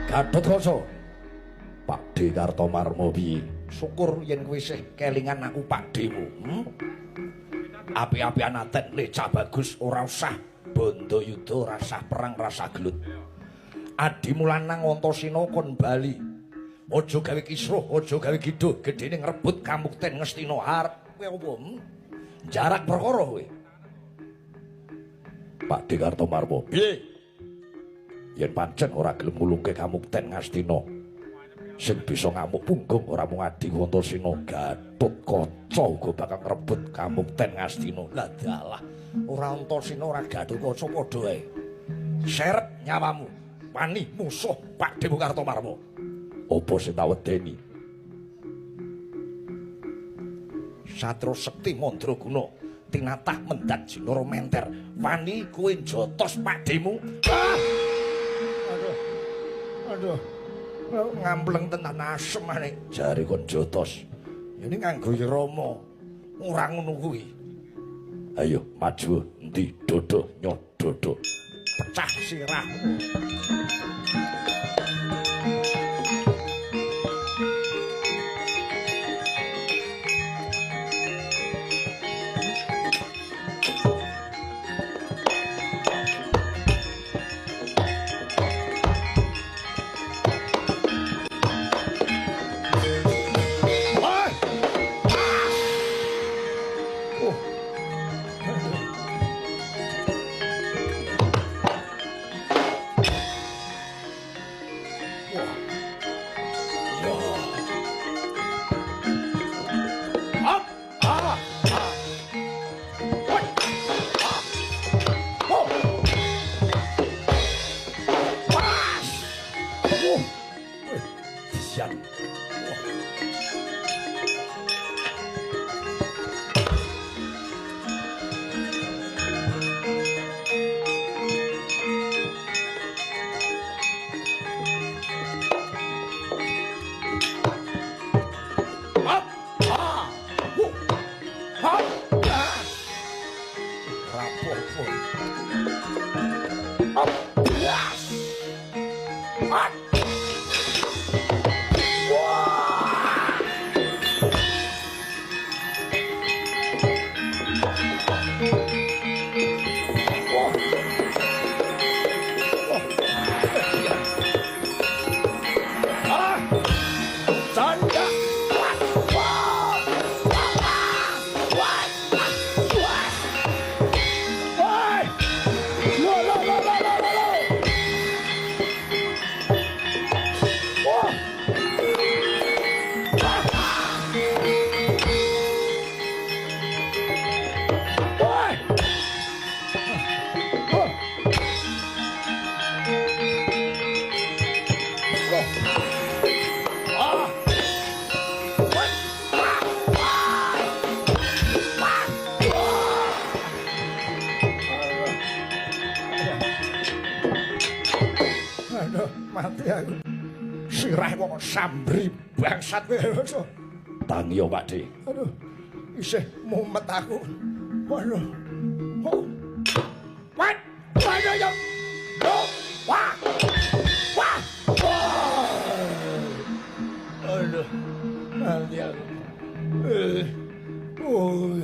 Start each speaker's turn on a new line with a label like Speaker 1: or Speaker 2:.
Speaker 1: Gatotkaca. Pakde Kartomarma piye? Syukur yen kowe isih kelingan aku pakdemu. Api-apian aten Leca bagus ora usah Bandayuda, ora usah perang, ora usah gelut. Adimu lanang Antasena kon bali. Aja gawe kisruh, aja gawe giduh, gedene ngrebut Kamukten Ngastina. Arep kowe apa? Jarak perkara kowe. Pakde Kartomarma. Piye? Yen pancen ora gelem ngulungke Kamukten Ngastina, sing bisa ngamuk punggung ora mung Adi Antasena, Gatotkaca uga bakal ngrebut Kamukten Ngastina. Lah dalah, ora Antasena ora Gatotkaca padha ae. Seret nyawamu, wani musuh Pakdemu Kartomarma. Apa sing tak wedeni? Satru Sekti Mandraguna tinatah mendat Jinara menter. Wani kowe njotos Pakdemu. Aduh. Ngampleng tenan asem maneh. Jare kon jotos. Ini nganggo Rama. Ora ngono kuwi. Ayo maju endi dodo nyododo. Pecah sirahmu. Sambri bangsat kowe. Tangi yo Pakde. Aduh. Isih mumet aku. Waduh. Wat. Waduh yo. Wah. Wah. Aduh. Nanti aku. Oh.